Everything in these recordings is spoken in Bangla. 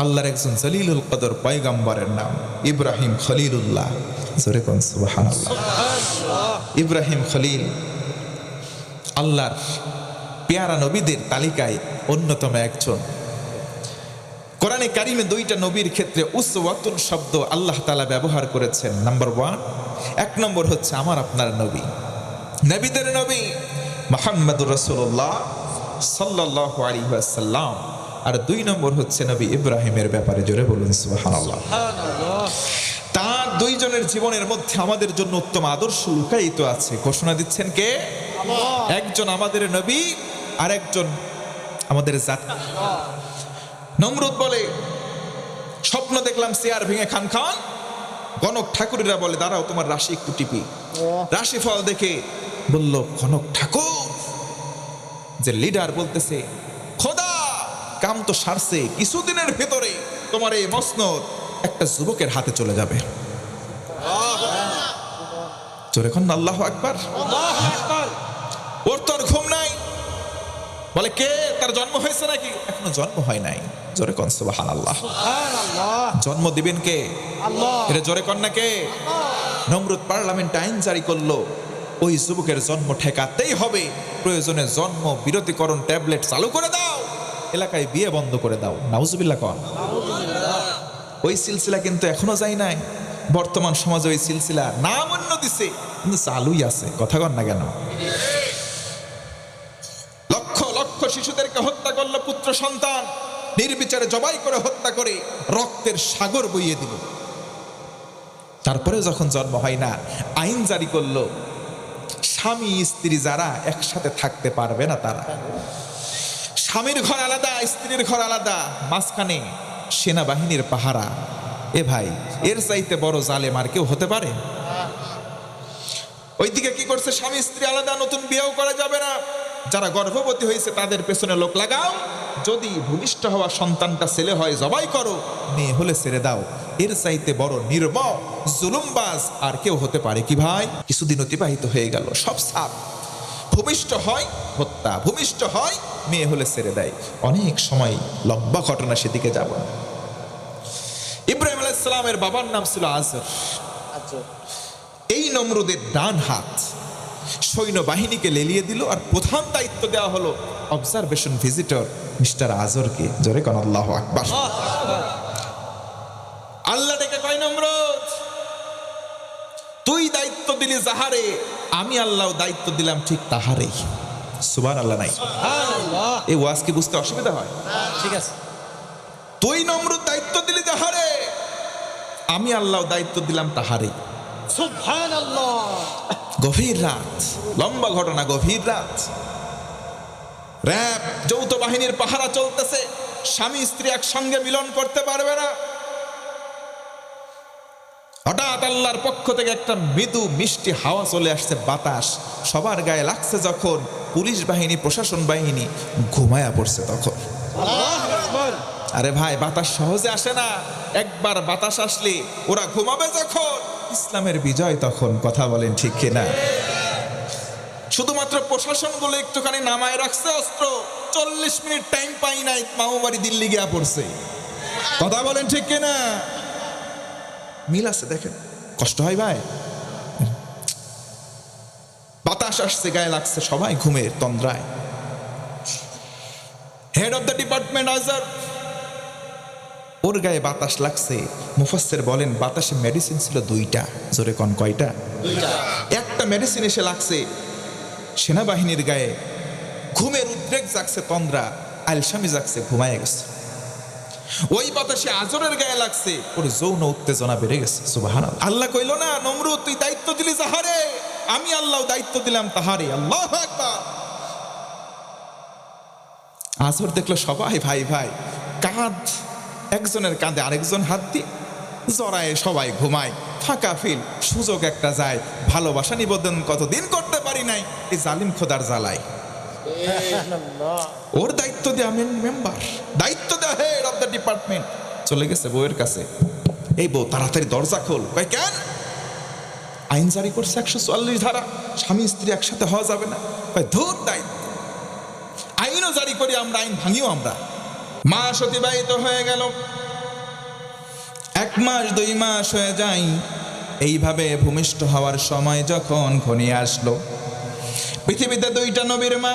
আল্লাহর একজন জলিলুল কদর পয়গম্বরের নাম ইব্রাহিম খলিলুল্লাহ। জোরে কোন সুবহানাল্লাহ। ইব্রাহিম খলিল আল্লাহর পেয়ারা নবীদের তালিকায় অন্যতম একজন। কোরআনে কারিমে দুইটা নবীর ক্ষেত্রে উসওয়াতুন শব্দ আল্লাহ তাআলা ব্যবহার করেছেন। নাম্বার 1, এক নম্বর হচ্ছে আমার আপনার নবী, নবীদের নবী মুহাম্মদুর রাসূলুল্লাহ সাল্লাল্লাহু আলাইহি ওয়াসাল্লাম। আর 2 নম্বর হচ্ছে নবী ইব্রাহিমের ব্যাপারে। জোরে বলুন সুবহানাল্লাহ। তার দুইজনের জীবনের মধ্যে আমাদের জন্য উত্তম আদর্শ লুকায়িত আছে। ঘোষণা দিচ্ছেন কে? একজন আমাদের নবী আর একজন আমাদের জাতি। নমরুদ বলে স্বপ্ন দেখলাম চেয়ার ভেঙে খান খান। গণক ঠাকুরেরা বলে দাঁড়াও তোমার রাশি একটু টিপি। রাশিফল দেখে বলল গণক ঠাকুর যে লিডার বলতেছে খোদা কাম তো সারছে, কিছুদিনের ভেতরে তোমার এই মসনদ একটা যুবকের হাতে চলে যাবে। জোরে কোন আল্লাহু আকবার। ওর তো আর ঘুম নাই। বলে কে? তার জন্ম হয়েছে নাকি? এখনো জন্ম হয় নাই। জোরে কোন সুবহানাল্লাহ। জন্ম দিবেন কে? আল্লাহ। এটা জোরে কোন না কে? নমরুদ পার্লামেন্ট আইন জারি করলো, ওই যুবকের জন্ম ঠেকাতেই হবে। প্রয়োজনে জন্ম বিরতিকরণ ট্যাবলেট চালু করে দাও, এলাকায় বিয়ে বন্ধ করে দাও। নাউজুবিল্লাহ কোন। ওই সিলসিলা কিন্তু এখনো যায় নাই। বর্তমান সমাজে ওই সিলসিলা নাম অন্য দিছে কিন্তু চালুই আছে। কথা কন না কেন? লক্ষ লক্ষ শিশুদেরকে হত্যা করলো পুত্র সন্তান, নির্বিচারে জবাই করে হত্যা করে রক্তের সাগর বইয়ে দিল। তারপরে যখন জন্ম হয় না, আইন জারি করলো স্বামী স্ত্রী যারা একসাথে থাকতে পারবে না তারা। স্বামীর ঘর আলাদা, স্ত্রীর ঘর আলাদা, মাঝখানে সেনাবাহিনীর পাহারা। এ ভাই, এর চাইতে বড় জালেম আর কেউ হতে পারে? ওইদিকে কি করছে? স্বামী স্ত্রী আলাদা, নতুন বিয়েও করা যাবে না। যারা গর্ভবতী হয়েছে তাদের পেছনে লোক লাগাও, যদি ভূমিষ্ঠ হওয়া সন্তানটা ছেলে হয় জবাই করো, মেয়ে হলে ছেড়ে দাও। এর চাইতে বড় নির্মম জুলুমবাজ আর কেউ হতে পারে কি ভাই? কিছুদিন অতিবাহিত হয়ে গেল, সব সাপ। ভূমিষ্ঠ হয় হত্যা, ভূমিষ্ঠ হয় মেয়ে হলে ছেড়ে দেয়। অনেক সময় লম্বা ঘটনা, সেদিকে যাব না। ইব্রাহিম আলাইহিস সালামের বাবার নাম ছিল আজর। এই নমরুদের ডান হাত সৈন্যবাহিনীকে লেলিয়ে দিল, আর প্রধান দায়িত্ব দেওয়া হলো অবজারভেশন ভিজিটর মিস্টার আজরকে। জোরে কোন আল্লাহু আকবার। আল্লাহ ডেকে কয় নমরুদ, তুই দায়িত্ব দিলি যাহারে, আমি আল্লাহ দায়িত্ব দিলাম ঠিক তাহারেই। সুবহানাল্লাহ নাই? এই ওয়াজ কি বুঝতে অসুবিধা হয়? ঠিক আছে। তুই নমরুদ দায়িত্ব দিলি যাহারে, আমি আল্লাহ দায়িত্ব দিলাম তাহারেই। সুবহানাল্লাহ। গভীর রাত, লম্বা ঘটনা। গভীর রাত, র‍্যাব যৌথ বাহিনীর পাহারা চলতেছে। স্বামী স্ত্রী একসঙ্গে মিলন করতে পারবে না। হঠাৎ আল্লাহর পক্ষ থেকে একটা মৃদু মিষ্টি হাওয়া চলে আসছে, বাতাস সবার গায়ে লাগছে। যখন পুলিশ বাহিনী, প্রশাসন বাহিনী ঘুমায়া পড়ছে তখন। আরে ভাই, বাতাস সহজে আসে না। একবার বাতাস আসলে ওরা ঘুমাবে যখন, ইসলামের বিজয় তখন। কথা বলেন ঠিক কিনা? শুধুমাত্র প্রশাসনগুলো একটুখানি নামায় রাখছে অস্ত্র, 40 মিনিট টাইম পাই নাই, মামুবাড়ি দিল্লি গিয়া পড়ছে। কথা বলেন ঠিক কিনা? মিল আছে দেখেন। কষ্ট হয় ভাই। বাতাস আসছে, গায়ে লাগছে, সবাই ঘুমের তন্দ্রায়। হেড অফ দ্য ডিপার্টমেন্ট আজর, ওর গায়ে বাতাস লাগছে। মুফাসসির বলেন বাতাসে মেডিসিন ছিল 2টা। জোরে কোন কয়টা? 2টা। একটা মেডিসিন এসে লাগছে সেনাবাহিনীর গায়ে। ঘুমের উদ্রেক জাগছে, তন্দ্রা, আলসামি জাগছে, ঘুমায় গেছে। ওই বাতাসে আজরের গায়ে লাগছে, ওর যৌন উত্তেজনা বেড়ে গেছে। সুবহানাল্লাহ। আল্লাহ কইল না নমরুদ তুই দায়িত্ব দিলি যাহারে, আমি আল্লাহ দায়িত্ব দিলাম তাহারে। আল্লাহু আকবার। আজর দেখলো সবাই ভাই ভাই, কাঁধ একজনের কাঁধে আরেকজন হাত দিয়ে জড়ায় সবাই ঘুমায়। ফাঁকা ফিল, সুযোগ একটা যায়। ভালোবাসা নিবেদন কতদিন করতে পারি নাই এই জালিম খোদার জ্বালায়। ওর দায়িত্ব দিয়ে আমি মেম্বার, দায়িত্ব দেওয়া হেড অফ দ্য ডিপার্টমেন্ট। চলে গেছে বউয়ের কাছে, এই বউ তাড়াতাড়ি দরজা খোল। কয় কেন? আইন জারি করছে 144 ধারা, স্বামী স্ত্রী একসাথে হওয়া যাবে না। কয় ধুর, দায়িত্ব আইনও জারি করি আমরা, আইন ভাঙিও আমরা। মাস অতিবাহিত হয়ে গেল। 1 মাস 2 মাস হয়ে যায়। এইভাবে ভূমিষ্ঠ হওয়ার সময় যখন ঘনিয়ে আসলো, পৃথিবীতে 2টা নবীর মা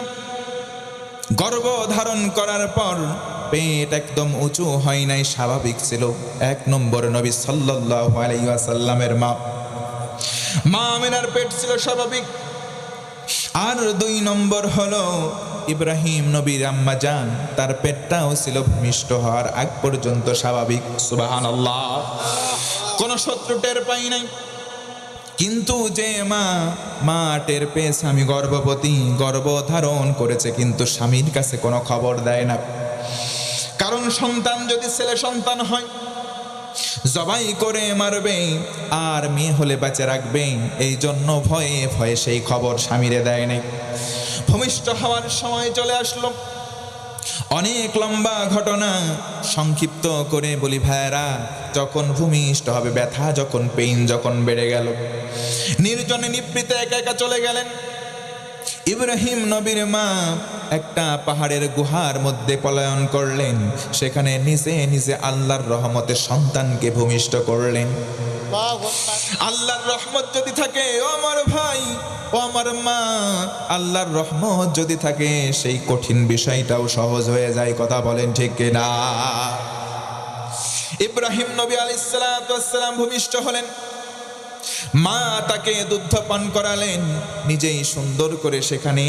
গর্ভ ধারণ করার পর পেট একদম উঁচু হয় নাই, স্বাভাবিক ছিল। 1 নম্বর নবী সাল্লাল্লাহু আলাইহি ওয়াসাল্লামের মা আমিনার পেট ছিল স্বাভাবিক। আর 2 নম্বর হলো ইব্রাহিম নবীর আম্মা জান, তার পেটটাও ছিল ভূমিষ্ঠ হওয়ার আগ পর্যন্ত স্বাভাবিক। সুবহানাল্লাহ। কোন শত্রু টের পাই নাই। কিন্তু যে মা টের পেয়েছে আমি গর্ভবতী, গর্ভ ধারণ করেছে, কিন্তু স্বামীর কাছে কোনো খবর দেয় না। কারণ সন্তান যদি ছেলে সন্তান হয় জবাই করে মারবে, আর মেয়ে হলে বেঁচে রাখবে। এই জন্য ভয়ে ভয়ে সেই খবর স্বামীরে দেয় নাই। ভূমিষ্ঠ হওয়ার সময় চলে আসলো। অনেক লম্বা ঘটনা, সংক্ষিপ্ত করে বলি ভাইরা, যখন ভূমিষ্ঠ হবে, ব্যথা যখন, পেইন যখন বেড়ে গেল, নির্জনে নিভৃতে একা একা চলে গেলেন। ইব্রাহিম নবীর মা একটা পাহাড়ের গুহার মধ্যে পলায়ন করলেন। সেখানে নিজে নিজে আল্লাহর রহমতে সন্তানকে ভূমিষ্ঠ করলেন। আল্লাহর রহমত যদি থাকে ও আমার ভাই, ও আমার মা, আল্লাহর রহমত যদি থাকে, সেই কঠিন বিষয়টাও সহজ হয়ে যায়। কথা বলেন ঠিক কিনা? ইব্রাহিম নবী আলাইহিস সালাতু ওয়াস সালাম ভূমিষ্ঠ হলেন। মা তাকে দুগ্ধ পান করালেন, নিজেই সুন্দর করে সেখানে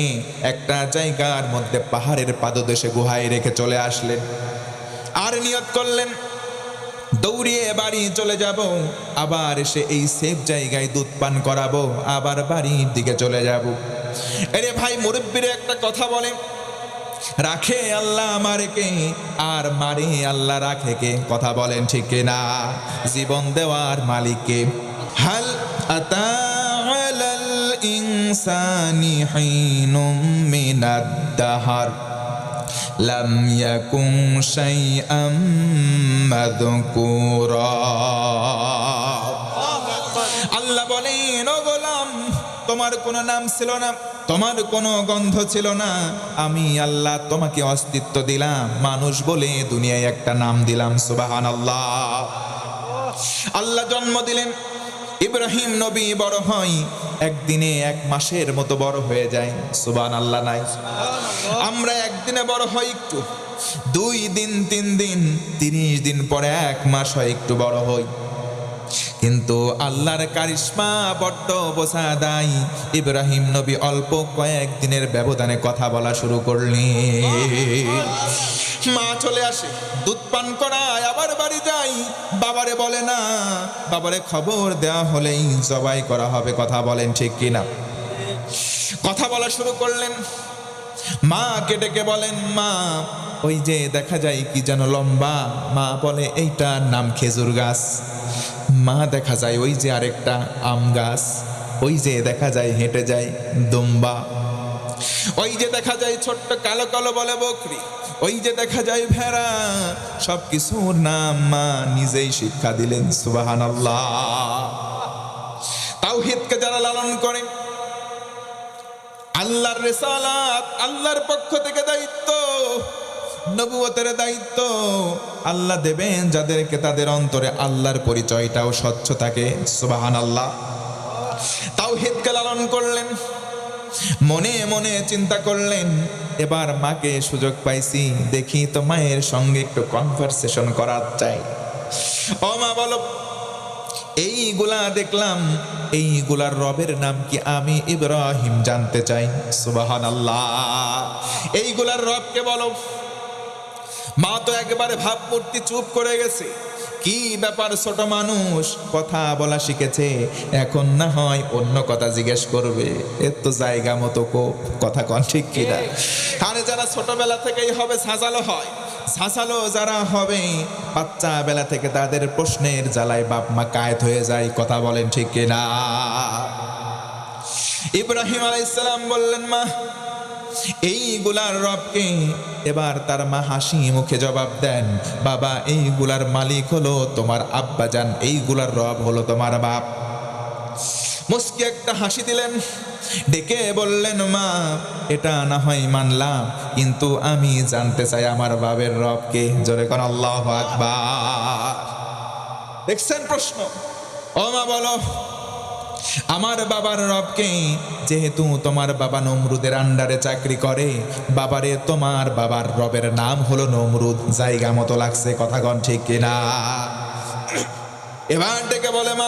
একটা জায়গার মধ্যে পাহাড়ের পাদদেশে গুহায় রেখে চলে আসলেন। আর নিয়ত করলেন দৌড়িয়ে বাড়ি চলে যাব, আবার এসে এই সেফ জায়গায় দুধ পান করাবো, আবার বাড়ির দিকে চলে যাব। আরে ভাই, মুরব্বিরে একটা কথা বলে, রাখে আল্লাহ আমারকে, আর মারে আল্লাহ রাখে কে? কথা বলেন ঠিক কিনা? জীবন দেওয়ার মালিককে। হাল আতা আলাল ইনসানি হিনুম মিনাদ দাহার লাম ইয়াকুন শাইআম মাযকুরা। আল্লাহ বলেন, ও গোলাম, তোমার কোনো নাম ছিল না, তোমার কোনো গন্ধ ছিল না। আমি আল্লাহ তোমাকে অস্তিত্ব দিলাম, মানুষ বলে দুনিয়ায় একটা নাম দিলাম। সুবহানাল্লাহ। আল্লাহ জন্ম দিলেন, ইব্রাহিম নবী বড় হয়, একদিনে 1 মাসের মতো বড় হয়ে যায়। সুবহানাল্লাহ নাই? আমরা একদিনে বড় হই একটু, 2 দিন 3 দিন 30 দিন পরে 1 মাস হয়, একটু বড় হই। কিন্তু আল্লাহর কারিশমা বড্ড বোঝা দেয়। ইব্রাহিম নবী অল্প কয়েকদিনের ব্যবধানে কথা বলা শুরু করলেন। মা চলে আসে, দুধ পান করায়, আবার বাড়ি যাই। বাবারে বলে না, বাবারে খবর দেওয়া হলেই জবাই করা হবে। কথা বলেন ঠিক কিনা? কথা বলা শুরু করলেন। মা ডেকে বলেন, মা ওই যে দেখা যায় কি যেন লম্বা, মা বলে এইটার নাম খেজুর গাছ। মা দেখা যায় ওই যে আরেকটা আম গাছ, ওই যে দেখা যায় হেঁটে যায় দুম্বা, ওই যে দেখা যায় ছোট্ট কালো কালো বলে বকরি, ওই যে দেখা যায় ভেড়া। সব কিছুর নাম মা নিজেই শিক্ষা দিলেন। সুবহানাল্লাহ। তাওহীদকে যারা লালন করে, আল্লাহর রিসালাত, আল্লাহর পক্ষ থেকে দায়িত্ব, নবুয়তের দায়িত্ব আল্লাহ দেবেন যাদেরকে, তাদের অন্তরে আল্লাহর পরিচয়টাও স্বচ্ছ থাকে। সুবহানাল্লাহ। তাওহীদকে লালন করলেন, মনে মনে চিন্তা করলেন, এবার মাকে সুযোগ পাইছি, দেখি তো মায়ের সঙ্গে একটু কনভারসেশন করা চাই। ও মা বলো, এইগুলা দেখলাম, এইগুলার রবের নাম কি? আমি ইব্রাহিম জানতে চাই। সুবহানাল্লাহ। এইগুলার রবকে বলো। মা তো একবারে ভাবমূর্তি চুপ করে গেছে। কি ব্যাপার, ছোট মানুষ কথা বলা শিখেছে, এখন না হয় অন্য কথা জিজ্ঞেস করবে। এর তো জায়গা মতো কথা কন ঠিক কিনা? আরে যারা ছোটবেলা থেকেই হবে ঝাঁঝালো হয়, ঝাঁঝালো যারা হবে বাচ্চা বেলা থেকে, তাদের প্রশ্নের জ্বালায় বাপ মা কায়েত হয়ে যায়। কথা বলেন ঠিক কিনা? ইব্রাহিম আলাইহিস সালাম বললেন, মা এইগুলার রবকে? এবার তার মা হাসি মুখে জবাব দেন, বাবা এইগুলার মালিক হলো তোমার আব্বাজান, এইগুলার রব হলো তোমার বাপ। মুস্কি একটা হাসি দিলেন, ডেকে বললেন, মা এটা না হয় মানলাম, কিন্তু আমি জানতে চাই আমার বাবের রবকে। জোরে কোন আল্লাহু আকবার। দেখছেন প্রশ্ন? ও মা বলো, আমার বাবার রবকে, যেহেতু তোমার বাবা নমরুদের আন্ডারে চাকরি করে, বাবারে তোমার বাবার রবের নাম হলো নমরুদ, জায়গা মতো লাগছে? কথা কন ঠিক কিনা? এবার ডেকে বলে, মা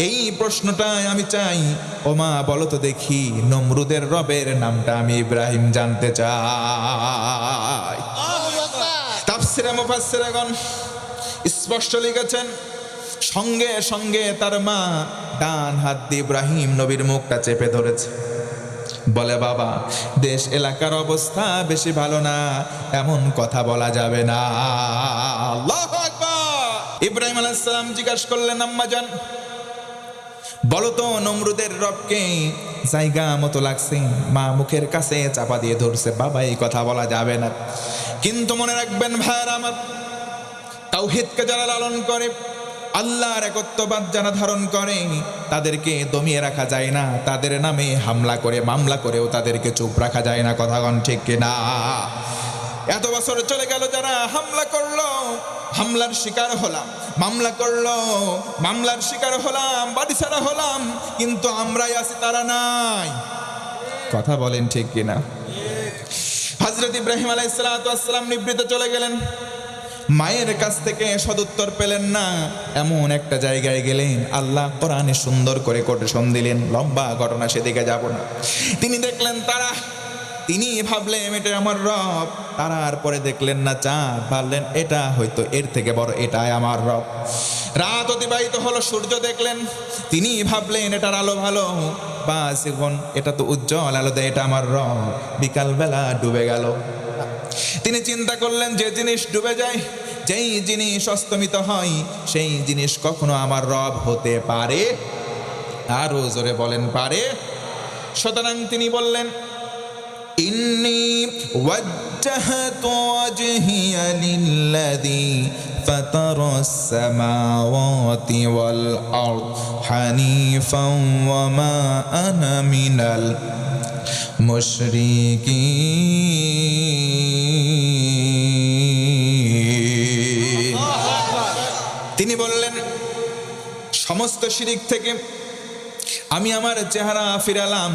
এই প্রশ্নটাই আমি চাই। ও মা বলো তো দেখি, নমরুদের রবের নামটা আমি ইব্রাহিম জানতে চাই। তাফসিরে মুফাসসিরগণ স্পষ্ট লিখেছেন, সঙ্গে সঙ্গে তার মা ডান হাত দিয়ে ইব্রাহিম নবীর মুখটা চেপে ধরেছে। বলে, বাবা দেশ এলাকার অবস্থা বেশি ভালো না, এমন কথা বলা যাবে না। আল্লাহু আকবার। ইব্রাহিম আলাইহিস সালাম জিজ্ঞাসা করলেন, আম্মা জান বলো তো নমরুদের রবকে জায়গা মতো লাগছে? মা মুখের কাছে চাপা দিয়ে ধরছে, বাবা এই কথা বলা যাবে না। কিন্তু মনে রাখবেন ভাইরা আমার, তাওহীদকে যারা লালন করে, আল্লাহর একত্ববাদ যারা ধারণ করে, তাদেরকে দমিয়ে রাখা যায় না। তাদের নামে হামলা করে মামলা করেও তাদেরকে চুপ রাখা যায় না। কথা কন ঠিক কিনা? এত বছর চলে গেল, যারা হামলা করলো, হামলার শিকার হলাম, মামলা করলো, মামলার শিকার হলাম, বাড়ি ছাড়া হলাম, কিন্তু আমরাই আছি, তারা নাই। কথা বলেন ঠিক কিনা? হযরত ইব্রাহিম আলাইহিস সালাতু ওয়াস সালাম নিভৃতে চলে গেলেন, মায়ের কাছ থেকে সদুত্তর পেলেন না, এমন একটা জায়গায় গেলেন, আল্লাহ কোরআনে সুন্দর করে কোটেশন দিলেন। লম্বা ঘটনা, সেদিকে যাব না। তিনি দেখলেন তারা, তিনি ভাবলেন এটা আমার রব। তারার পরে দেখলেন না চাঁদ, ভাবলেন এটা হয়তো এর থেকে বড়, এটাই আমার রব। রাত অতিবাহিত হলো, সূর্য দেখলেন, তিনি ভাবলেন এটার আলো ভালো, বাস এখন এটা তো উজ্জ্বল আলো দেয়, এটা আমার রব। বিকালবেলা ডুবে গেল। তিনি চিন্তা করলেন, যে জিনিস ডুবে যায়, যেই জিনিস অস্তমিত হয়, সেই জিনিস কখনো আমার রব হতে পারে? আরো জোরে বলেন, পারে? সুতরাং তিনি বললেন, ইন্নী ওয়াজ্জাহতু ওয়াজহিয়া লিল্লাযী ফাতারাস সামাওয়াতি ওয়াল আরদ হানিফান ওয়া মা আনা মিনাল মুশরিকিন। তিনি বললেন, সমস্ত শিরিক থেকে আমি আমার চেহারা ফিরালাম,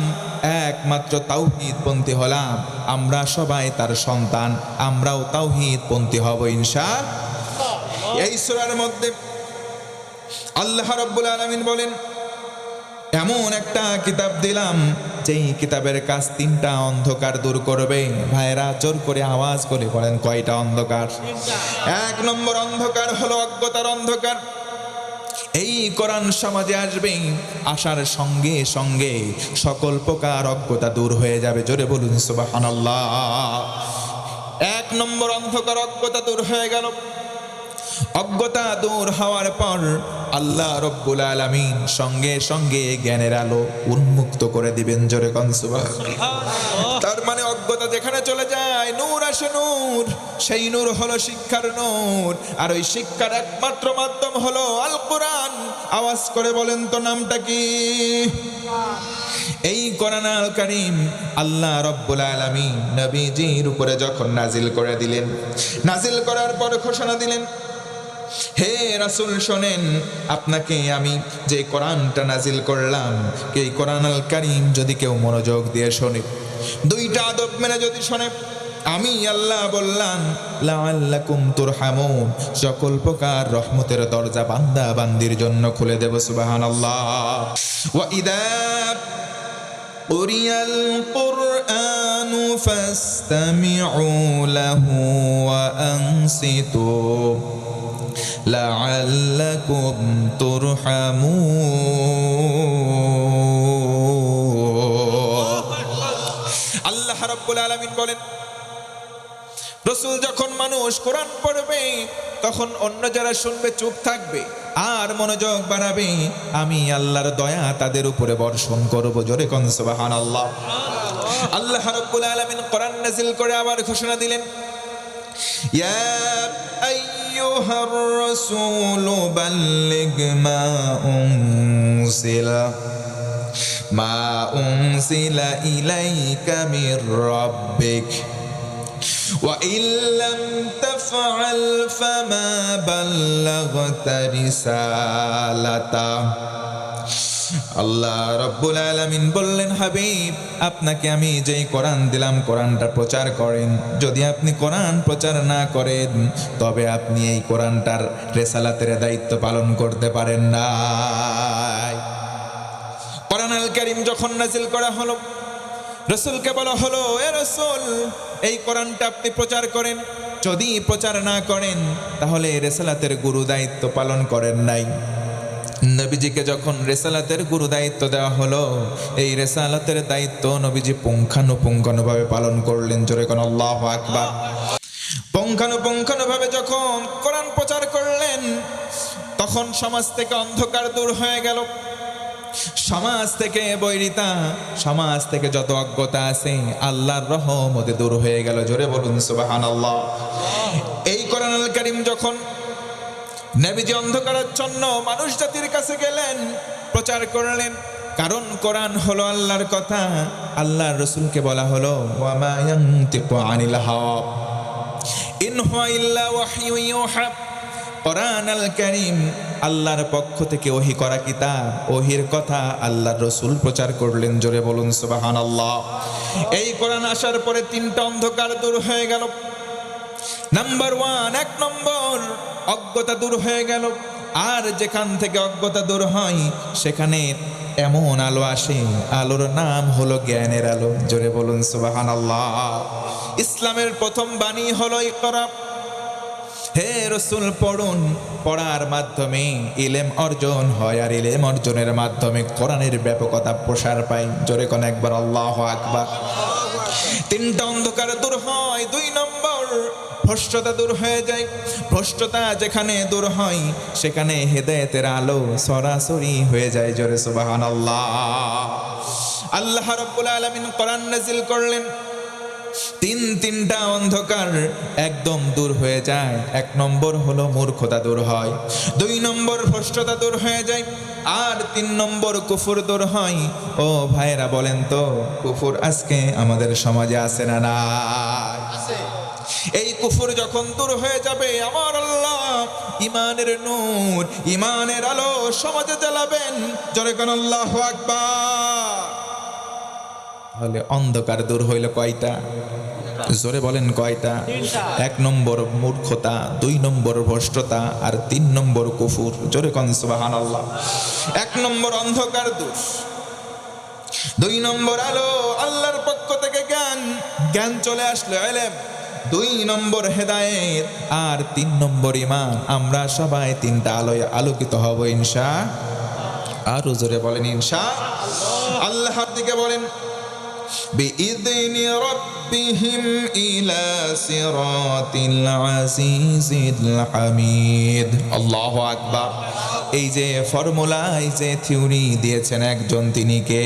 একমাত্র তাওহীদপন্থী হলাম। আমরা সবাই তার সন্তান, আমরাও তাওহীদপন্থী হব ইনশাআল্লাহ। এই সূরার মধ্যে আল্লাহ রাব্বুল আলামিন বলেন, এমন একটা কিতাব দিলাম, যেই কিতাবের কাজ তিনটা অন্ধকার দূর করবে। ভাইরা জোর করে আওয়াজ করে বলেন, কয়টা অন্ধকার? এক নম্বর অন্ধকার হলো অজ্ঞতার অন্ধকার। এই কোরআন সমাজে আসবে, আসার সঙ্গে সঙ্গে সকল প্রকার অজ্ঞতা দূর হয়ে যাবে। জোরে বলুন সুবহানাল্লাহ। এক নম্বর অন্ধকার, অজ্ঞতা দূর হয়ে গেল। অজ্ঞতা দূর হওয়ার পর আল্লাহ রব্বুল আলামিন সঙ্গে সঙ্গে জ্ঞানের আলো উন্মুক্ত করে দিবেন। জোরে কোন সুবহানাল্লাহ। তার মানে অজ্ঞতা যেখানে চলে যায়, নূর আসে, নূর। সেই নূর হলো শিক্ষার নূর, আর ওই শিক্ষার একমাত্র মাধ্যম হলো আল কোরআন। আওয়াজ করে বলেন তো, নামটা কি? এই কোরআন আল কারীম আল্লাহ রব্বুল আলামিন নবীজির উপরে যখন নাজিল করে দিলেন, নাজিল করার পর ঘোষণা দিলেন, হে রাসূল শোনেন, আপনাকে আমি যে কোরআনটা নাজিল করলাম, এই কোরআন আল কারীম যদি কেউ মনোযোগ দিয়ে শোনে, দুইটা আদব মেনে যদি শোনে, আমি আল্লাহ বললাম লাআল্লাকুম তুরহামুন, সকল প্রকার রহমতের দরজা বান্দা বান্দির জন্য খুলে দেব। সুবহানাল্লাহ। ওয়া ইদা কুরিয়াল কুরআনু ফাসতামিউ লাহু ওয়া আনসিতু লাআল্লাকুম তুরহামুন। আল্লাহ রাব্বুল আলামিন বলেন, রাসূল যখন মানুষ কোরআন পড়বে, তখন অন্য যারা শুনবে চুপ থাকবে আর মনোযোগ বাড়াবে, আমি আল্লাহর দয়া তাদের উপরে বর্ষণ করব। জোরে কোন সুবহানাল্লাহ। আল্লাহ রাব্বুল আলামিন কোরআন নাযিল করে আবার ঘোষণা দিলেন, ইয়া আইয়ুহার রাসূল বাল্লিগ মা উনজিলা ইলাইকা মির রাব্বিক ওয়া ইল্লাম تفعل فما بلغت رسالته আল্লাহ রাব্বুল আলামিন বললেন, হাবিব আপনাকে আমি যেই কোরআন দিলাম কোরআনটা প্রচার করেন। যদি আপনি কোরআন প্রচার না করেন তবে আপনি এই কোরআনটার রিসালাতের দায়িত্ব পালন করতে পারেন না। কোরআন আল কারীম যখন নাযিল করা হলো, রাসূলকে বলা হলো, এ রাসূল এই কোরআনটা আপনি প্রচার করেন। যদি প্রচার না করেন তাহলে রিসালাতের গুরু দায়িত্ব পালন করেন নাই। নবীজিকে যখন রিসালাতের গুরু দায়িত্ব দেওয়া হলো, এই রিসালাতের দায়িত্ব নবীজি পুঙ্খানুপুঙ্খভাবে পালন করলেন। জোরে কোন আল্লাহু আকবার। পুঙ্খানুপুঙ্খভাবে যখন কোরআন প্রচার করলেন তখন সমাজ থেকে অন্ধকার দূর হয়ে গেল, সমাজ থেকে বৈরিতা, সমাজ থেকে যত অজ্ঞতা আছে আল্লাহর রহমতে দূর হয়ে গেল। জোরে বলুন সুবহানাল্লাহ। এই কোরআন আল কারীম যখন নবীজি অন্ধকারাচ্ছন্ন মানুষ জাতির কাছে গেলেন, প্রচার করলেন, কারণ কোরআন হলো আল্লাহর কথা। আল্লাহর রাসূলকে বলা হলো, ওয়া মা ইয়ানতিকু আনিল হাওয়া ইন হুয়া ইল্লা ওয়াহয়ু ইউহা। কোরআন আল কারীম আল্লাহর পক্ষ থেকে ওহী করা কিতাব, ওহীর কথা আল্লাহর রাসূল প্রচার করলেন। জোরে বলুন সুবহানাল্লাহ। এই কোরআন আসার পরে তিনটা অন্ধকার দূর হয়ে গেল। নাম্বার 1, 1 নম্বর অজ্ঞতা দূর হয়ে গেল। আর যেখান থেকে অজ্ঞতা দূর হয় সেখানে এমন আলো আসে, আলোর নাম হলো জ্ঞানের আলো। জোরে বলুন সুবহানাল্লাহ। ইসলামের প্রথম বাণী হলো ইকরা। হে রাসূল পড়ুন, পড়ার মাধ্যমে ইলম অর্জন হয়, আর ইলম অর্জনের মাধ্যমে কোরআনের ব্যাপকতা প্রসার পায়। জোরে কোন একবার আল্লাহু আকবার। তিনটা অন্ধকার দূর হয়। 2 নম্বর ভ্রষ্টতা দূর হয়ে যায়। ভ্রষ্টতা যেখানে দূর হয় সেখানে হেদায়েতের আলো সরাসরি হয়ে যায়। জোরে সুবহানাল্লাহ। আল্লাহ রাব্বুল আলামিন কোরআন নাযিল করলেন, তিনটা অন্ধকার একদম দূর হয়ে যায়। 1 নম্বর হলো মূর্খতা দূর হয়, 2 নম্বর ভ্রষ্টতা দূর হয়ে যায়, আর 3 নম্বর কুফর দূর হয়। ও ভাইরা বলেন তো, কুফর আজকে আমাদের সমাজে আছে না নাই? এই কুফর যখন দূর হয়ে যাবে, আমার আল্লাহ ইমানের নূর, ইমানের আলো সমাজে জ্বালাবেন। জোরে কোন আল্লাহু আকবার। তাহলে অন্ধকার দূর হইল কয়টা? জোরে বলেন কয়টা? 1 নম্বর মূর্খতা, 2 নম্বর ভ্রষ্টতা, আর 3 নম্বর কুফর। জোরে কোন সুবহানাল্লাহ। 1 নম্বর অন্ধকার দূর, 2 নম্বর আলো আল্লাহর পক্ষ থেকে জ্ঞান চলে আসলো, ইলম, 2 নম্বর হেদায়েত, আর 3 নম্বর ঈমান। আমরা সবাই 3টা আলোয় আলোকিত হব ইনশাআল্লাহ। আর জোরে বলেন ইনশাআল্লাহ। আল্লাহর দিকে বলেন, বিইذনি রাব্বিহিম ইলা সিরাতিল আজিজিল হামিদ। আল্লাহু আকবার। এই যে ফর্মুলা, এই যে থিওরি দিয়েছেন একজন, তিনি কে?